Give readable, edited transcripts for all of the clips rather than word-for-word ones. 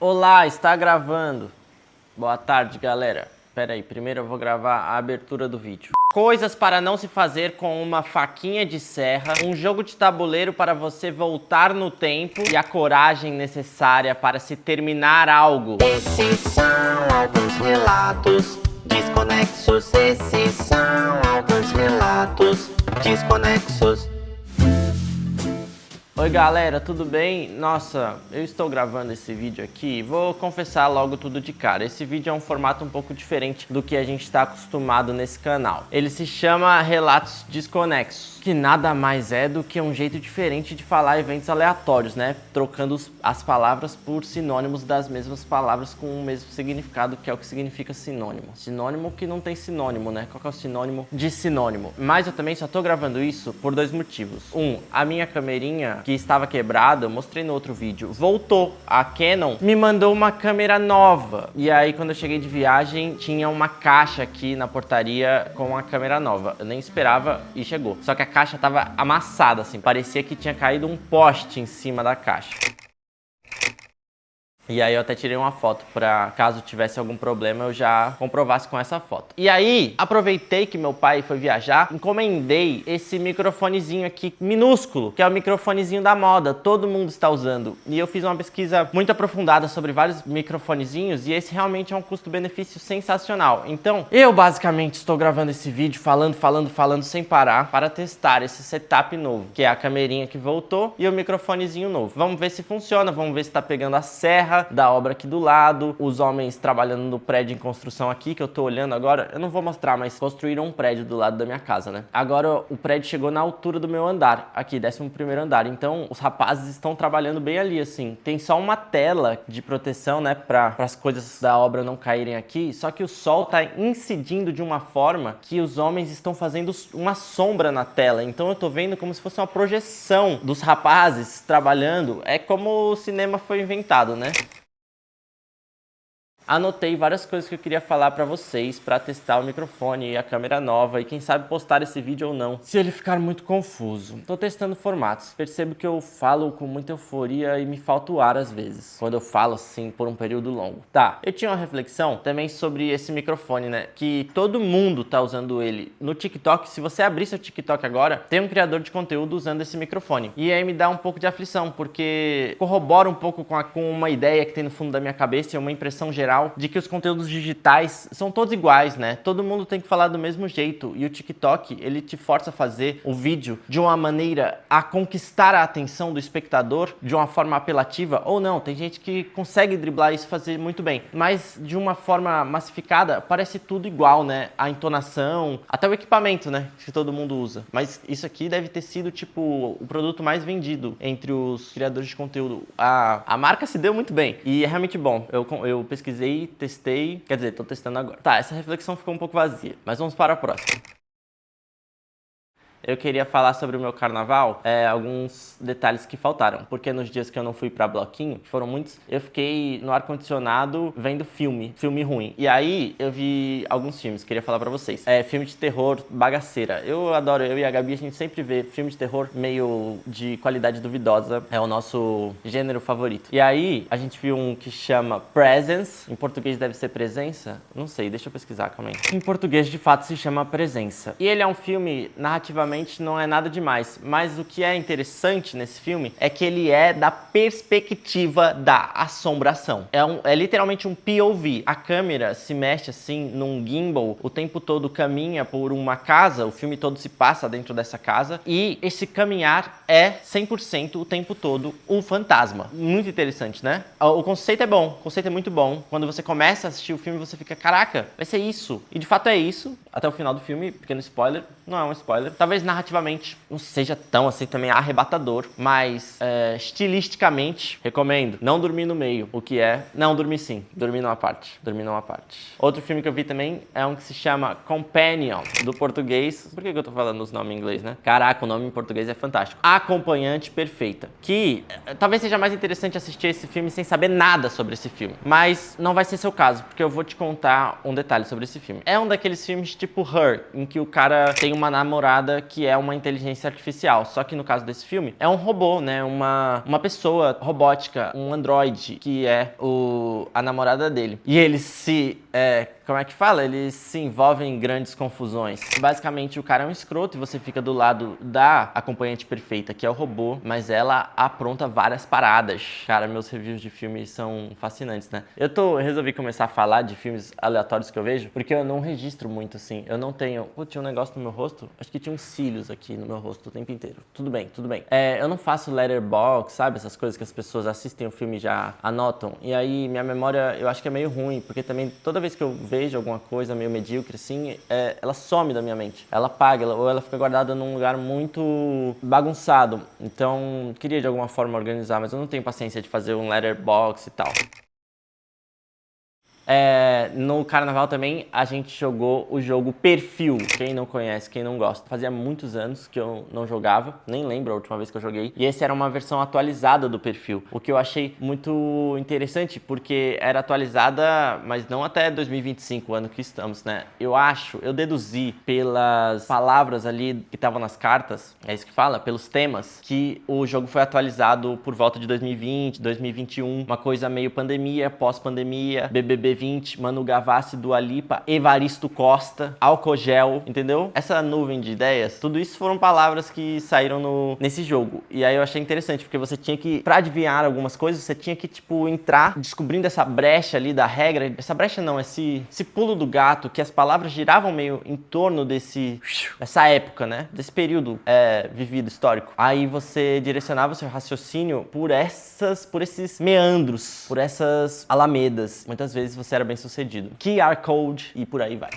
Olá, está gravando. Boa tarde, galera. Pera aí, primeiro eu vou gravar a abertura do vídeo. Coisas para não se fazer com uma faquinha de serra, um jogo de tabuleiro para você voltar no tempo e a coragem necessária para se terminar algo. Esses são alguns relatos desconexos. Esses são alguns relatos desconexos. Oi galera, tudo bem? Nossa, eu estou gravando esse vídeo aqui, vou confessar logo tudo de cara. Esse vídeo é um formato um pouco diferente do que a gente está acostumado nesse canal. Ele se chama Relatos Desconexos, que nada mais é do que um jeito diferente de falar eventos aleatórios, né? Trocando as palavras por sinônimos das mesmas palavras com o mesmo significado, que é o que significa sinônimo. Sinônimo que não tem sinônimo, né? Qual que é o sinônimo de sinônimo? Mas eu também só tô gravando isso por dois motivos. A minha camerinha que estava quebrada, eu mostrei no outro vídeo, voltou. A Canon me mandou uma câmera nova. E aí, quando eu cheguei de viagem, tinha uma caixa aqui na portaria com a câmera nova. Eu nem esperava e chegou. Só que a caixa tava amassada, assim. Parecia que tinha caído um poste em cima da caixa. E aí eu até tirei uma foto pra, caso tivesse algum problema, eu já comprovasse com essa foto. E aí, aproveitei que meu pai foi viajar, encomendei esse microfonezinho aqui, minúsculo, que é o microfonezinho da moda, todo mundo está usando. E eu fiz uma pesquisa muito aprofundada sobre vários microfonezinhos e esse realmente é um custo-benefício sensacional. Então, eu basicamente estou gravando esse vídeo falando sem parar para testar esse setup novo, que é a camerinha que voltou e o microfonezinho novo. Vamos ver se funciona, vamos ver se tá pegando a serra da obra aqui do lado, os homens trabalhando no prédio em construção aqui, que eu tô olhando agora, eu não vou mostrar, mas construíram um prédio do lado da minha casa, né? Agora o prédio chegou na altura do meu andar, aqui, 11º andar, então os rapazes estão trabalhando bem ali, assim. Tem só uma tela de proteção, né, para as coisas da obra não caírem aqui, só que o sol tá incidindo de uma forma que os homens estão fazendo uma sombra na tela, então eu tô vendo como se fosse uma projeção dos rapazes trabalhando, é como o cinema foi inventado, né? Anotei várias coisas que eu queria falar pra vocês pra testar o microfone e a câmera nova e quem sabe postar esse vídeo ou não, se ele ficar muito confuso. Tô testando formatos, percebo que eu falo com muita euforia e me falta o ar às vezes, quando eu falo assim por um período longo. Tá, eu tinha uma reflexão também sobre esse microfone, né, que todo mundo tá usando ele. No TikTok, se você abrir seu TikTok agora, tem um criador de conteúdo usando esse microfone. E aí me dá um pouco de aflição, porque corrobora um pouco com uma ideia que tem no fundo da minha cabeça e uma impressão geral de que os conteúdos digitais são todos iguais, né? Todo mundo tem que falar do mesmo jeito e o TikTok, ele te força a fazer o vídeo de uma maneira a conquistar a atenção do espectador de uma forma apelativa ou não. Tem gente que consegue driblar isso e fazer muito bem, mas de uma forma massificada parece tudo igual, né? A entonação, até o equipamento, né? Que todo mundo usa. Mas isso aqui deve ter sido, tipo, o produto mais vendido entre os criadores de conteúdo. A marca se deu muito bem e é realmente bom. Eu pesquisei, testei, quer dizer, tô testando agora. Tá, essa reflexão ficou um pouco vazia, mas vamos para a próxima. Eu queria falar sobre o meu carnaval, alguns detalhes que faltaram, porque nos dias que eu não fui pra bloquinho, que foram muitos, eu fiquei no ar-condicionado vendo filme ruim. E aí eu vi alguns filmes, queria falar pra vocês. Filme de terror bagaceira. Eu adoro, eu e a Gabi, a gente sempre vê filme de terror meio de qualidade duvidosa, é o nosso gênero favorito. E aí a gente viu um que chama Presence, em português deve ser Presença? Não sei, deixa eu pesquisar, calma aí. Em português de fato se chama Presença. E ele é um filme narrativamente não é nada demais, mas o que é interessante nesse filme é que ele é da perspectiva da assombração. É literalmente um POV. A câmera se mexe assim num gimbal, o tempo todo caminha por uma casa, o filme todo se passa dentro dessa casa e esse caminhar é 100% o tempo todo um fantasma. Muito interessante, né? O conceito é bom, o conceito é muito bom. Quando você começa a assistir o filme, você fica, caraca, vai ser isso. E de fato é isso, até o final do filme, pequeno spoiler, não é um spoiler. Talvez narrativamente não seja tão assim também arrebatador, mas estilisticamente recomendo não dormir no meio, o que é... Não, dormir sim, dormir numa parte. Outro filme que eu vi também é um que se chama Companion, do português... Por que eu tô falando os nomes em inglês, né? Caraca, o nome em português é fantástico. Acompanhante Perfeita, que talvez seja mais interessante assistir esse filme sem saber nada sobre esse filme, mas não vai ser seu caso, porque eu vou te contar um detalhe sobre esse filme. É um daqueles filmes tipo Her, em que o cara tem uma namorada que é uma inteligência artificial. Só que no caso desse filme, é um robô, né? Uma pessoa robótica, um androide, que é a namorada dele. E eles como é que fala? Eles se envolvem em grandes confusões. Basicamente, o cara é um escroto e você fica do lado da acompanhante perfeita, que é o robô, mas ela apronta várias paradas. Cara, meus reviews de filmes são fascinantes, né? Resolvi começar a falar de filmes aleatórios que eu vejo, porque eu não registro muito, assim. Eu não tenho... Pô, tinha um negócio no meu rosto? Acho que tinha uns cílios aqui no meu rosto o tempo inteiro. Tudo bem, tudo bem. Eu não faço letterbox, sabe? Essas coisas que as pessoas assistem o filme e já anotam. E aí, minha memória, eu acho que é meio ruim, porque também toda vez que eu vejo alguma coisa meio medíocre, assim, ela some da minha mente. Ela apaga, ou ela fica guardada num lugar muito bagunçado. Então, queria de alguma forma organizar, mas eu não tenho paciência de fazer um letterbox e tal. No carnaval também a gente jogou o jogo Perfil. Quem não conhece, quem não gosta. Fazia muitos anos que eu não jogava, nem lembro a última vez que eu joguei. E esse era uma versão atualizada do Perfil, o que eu achei muito interessante, porque era atualizada, mas não até 2025, o ano que estamos, né? Eu deduzi pelas palavras ali que estavam nas cartas, é isso que fala, pelos temas, que o jogo foi atualizado por volta de 2020, 2021, uma coisa meio pandemia, pós-pandemia, BBB 20, Manu Gavassi, Dua Lipa, Evaristo Costa, álcool gel, entendeu? Essa nuvem de ideias, tudo isso foram palavras que saíram nesse jogo. E aí eu achei interessante, porque você tinha que, pra adivinhar algumas coisas, você tinha que, tipo, entrar descobrindo essa brecha ali da regra. Essa brecha não, esse pulo do gato, que as palavras giravam meio em torno dessa época, né? Desse período vivido, histórico. Aí você direcionava o seu raciocínio por esses meandros, por essas alamedas. Muitas vezes você era bem sucedido. QR Code e por aí vai.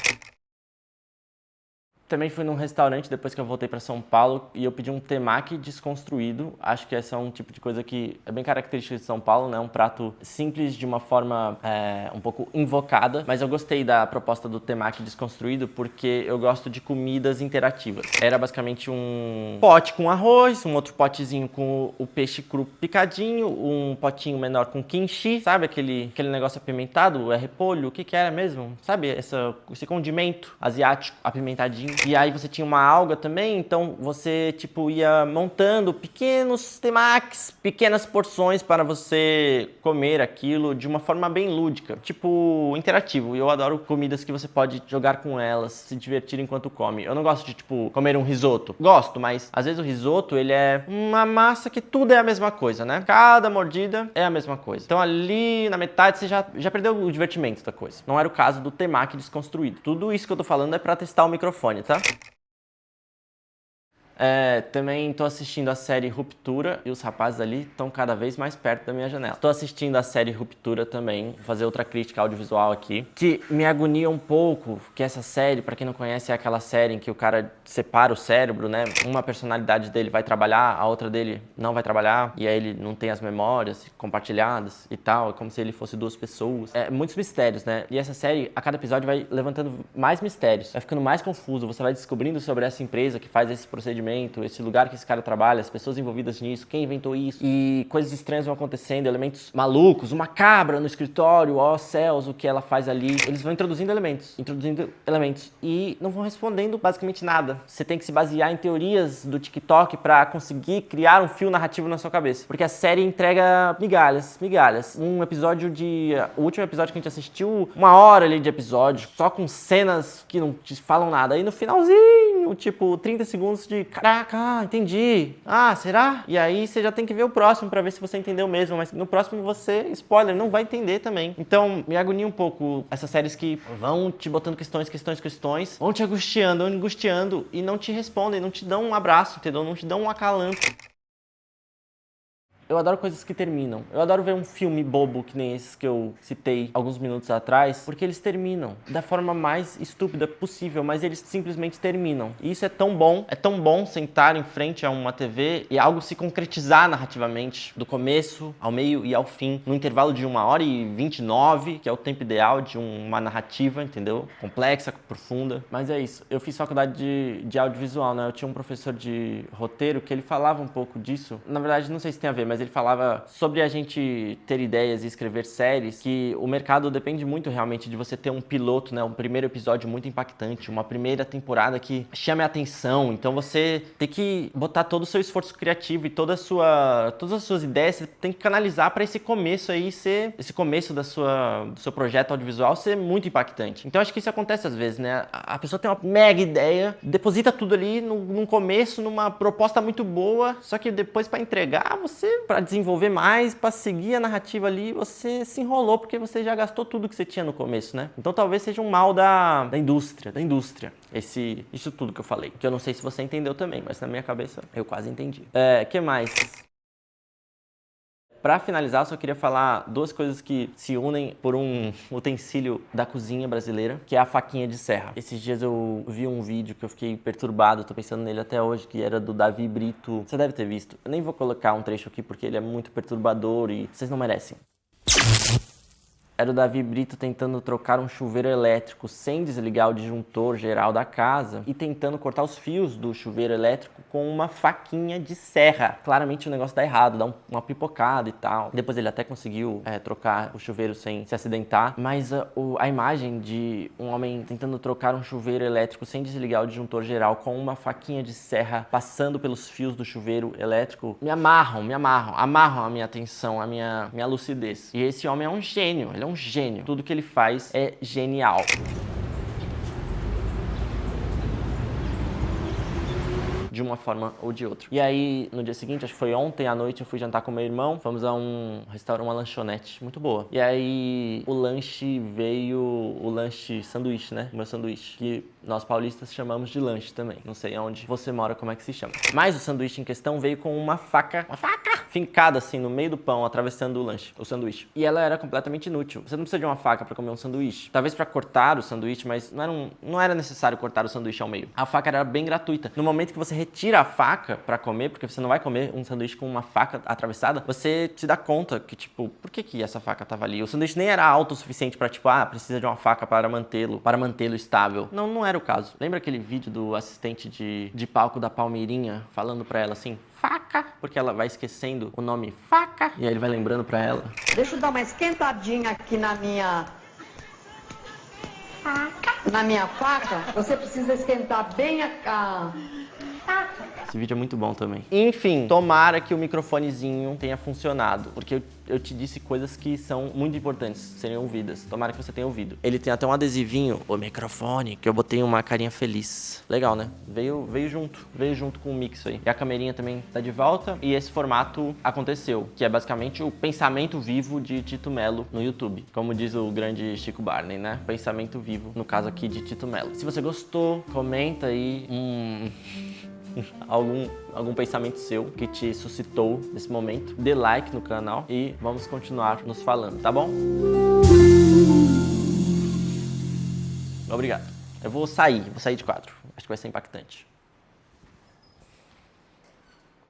Também fui num restaurante depois que eu voltei para São Paulo e eu pedi um temaki desconstruído. Acho que esse é um tipo de coisa que é bem característica de São Paulo, né? Um prato simples de uma forma um pouco invocada, mas eu gostei da proposta do temaki desconstruído porque eu gosto de comidas interativas. Era basicamente um pote com arroz, um outro potezinho com o peixe cru picadinho, um potinho menor com kimchi, sabe aquele negócio apimentado, repolho, o que era mesmo? Sabe esse condimento asiático apimentadinho. E aí você tinha uma alga também, então você, tipo, ia montando pequenos temakis, pequenas porções para você comer aquilo de uma forma bem lúdica, tipo, interativo. E eu adoro comidas que você pode jogar com elas, se divertir enquanto come. Eu não gosto de, tipo, comer um risoto. Gosto, mas às vezes o risoto, ele é uma massa que tudo é a mesma coisa, né? Cada mordida é a mesma coisa. Então ali na metade você já perdeu o divertimento da coisa. Não era o caso do temaki desconstruído. Tudo isso que eu tô falando é pra testar o microfone, tá? Também tô assistindo a série Ruptura e os rapazes ali estão cada vez mais perto da minha janela. Tô assistindo a série Ruptura também, vou fazer outra crítica audiovisual aqui, que me agonia um pouco, que essa série, pra quem não conhece, é aquela série em que o cara separa o cérebro, né? Uma personalidade dele vai trabalhar, a outra dele não vai trabalhar, e aí ele não tem as memórias compartilhadas e tal, é como se ele fosse duas pessoas. Muitos mistérios, né? E essa série, a cada episódio vai levantando mais mistérios, vai ficando mais confuso, você vai descobrindo sobre essa empresa que faz esse procedimento, esse lugar que esse cara trabalha, as pessoas envolvidas nisso, quem inventou isso, e coisas estranhas vão acontecendo, elementos malucos, uma cabra no escritório, ó céus, o que ela faz ali. Eles vão introduzindo elementos, e não vão respondendo basicamente nada. Você tem que se basear em teorias do TikTok pra conseguir criar um fio narrativo na sua cabeça, porque a série entrega migalhas. O último episódio que a gente assistiu, 1 hora ali de episódio, só com cenas que não te falam nada, aí no finalzinho, tipo, 30 segundos de caraca, entendi. Ah, será? E aí você já tem que ver o próximo pra ver se você entendeu mesmo, mas no próximo você, spoiler, não vai entender também. Então, me agonia um pouco essas séries que vão te botando questões, vão te angustiando e não te respondem, não te dão um abraço, entendeu? Não te dão um acalanto. Eu adoro coisas que terminam. Eu adoro ver um filme bobo que nem esses que eu citei alguns minutos atrás, porque eles terminam da forma mais estúpida possível, mas eles simplesmente terminam. E isso é tão bom sentar em frente a uma TV e algo se concretizar narrativamente, do começo ao meio e ao fim, no intervalo de 1h29, que é o tempo ideal de uma narrativa, entendeu? Complexa, profunda. Mas é isso. Eu fiz faculdade de audiovisual, né? Eu tinha um professor de roteiro que ele falava um pouco disso. Na verdade, não sei se tem a ver, mas ele falava sobre a gente ter ideias e escrever séries, que o mercado depende muito realmente de você ter um piloto, né? Um primeiro episódio muito impactante, uma primeira temporada que chame a atenção. Então você tem que botar todo o seu esforço criativo e todas as suas ideias, você tem que canalizar para esse começo aí ser, esse começo do seu projeto audiovisual ser muito impactante. Então acho que isso acontece às vezes, né? A pessoa tem uma mega ideia, deposita tudo ali num começo, numa proposta muito boa, só que depois para entregar, para desenvolver mais, para seguir a narrativa ali, você se enrolou porque você já gastou tudo que você tinha no começo, né? Então talvez seja um mal da indústria. Isso tudo que eu falei. Que eu não sei se você entendeu também, mas na minha cabeça eu quase entendi. Que mais? Para finalizar, eu só queria falar duas coisas que se unem por um utensílio da cozinha brasileira, que é a faquinha de serra. Esses dias eu vi um vídeo que eu fiquei perturbado, tô pensando nele até hoje, que era do Davi Brito. Você deve ter visto. Eu nem vou colocar um trecho aqui porque ele é muito perturbador e vocês não merecem. Era o Davi Brito tentando trocar um chuveiro elétrico sem desligar o disjuntor geral da casa e tentando cortar os fios do chuveiro elétrico com uma faquinha de serra. Claramente o negócio dá errado, dá uma pipocada e tal. Depois ele até conseguiu trocar o chuveiro sem se acidentar, mas a imagem de um homem tentando trocar um chuveiro elétrico sem desligar o disjuntor geral com uma faquinha de serra passando pelos fios do chuveiro elétrico amarram a minha atenção, a minha lucidez. E esse homem é um gênio, ele é um gênio. Tudo que ele faz é genial. De uma forma ou de outra. E aí, no dia seguinte, acho que foi ontem à noite, eu fui jantar com meu irmão. Fomos a um restaurante, uma lanchonete muito boa. E aí, o lanche sanduíche, né? O meu sanduíche. Que nós paulistas chamamos de lanche também. Não sei onde você mora, como é que se chama. Mas o sanduíche em questão veio com uma faca fincada assim no meio do pão, atravessando o sanduíche. E ela era completamente inútil. Você não precisa de uma faca para comer um sanduíche. Talvez para cortar o sanduíche, mas não era necessário cortar o sanduíche ao meio. A faca era bem gratuita. No momento que você retira a faca para comer, porque você não vai comer um sanduíche com uma faca atravessada, você se dá conta que, tipo, por que essa faca tava ali? O sanduíche nem era alto o suficiente para, tipo, precisa de uma faca para mantê-lo estável. Não era o caso. Lembra aquele vídeo do assistente de palco da Palmeirinha falando para ela assim, faca, porque ela vai esquecendo o nome faca, e aí ele vai lembrando pra ela. Deixa eu dar uma esquentadinha aqui na minha faca. Você precisa esquentar bem a Esse vídeo é muito bom também. Enfim, tomara que o microfonezinho tenha funcionado, porque eu te disse coisas que são muito importantes serem ouvidas. Tomara que você tenha ouvido. Ele tem até um adesivinho, o microfone, que eu botei uma carinha feliz. Legal, né? Veio junto com o mix aí. E a camerinha também tá de volta. E esse formato aconteceu, que é basicamente o pensamento vivo de Tito Mello no YouTube. Como diz o grande Chico Barney, né? Pensamento vivo, no caso aqui de Tito Mello. Se você gostou, comenta aí algum pensamento seu que te suscitou nesse momento. Dê like no canal e vamos continuar nos falando, tá bom? Obrigado. Eu vou sair de quadro. Acho que vai ser impactante.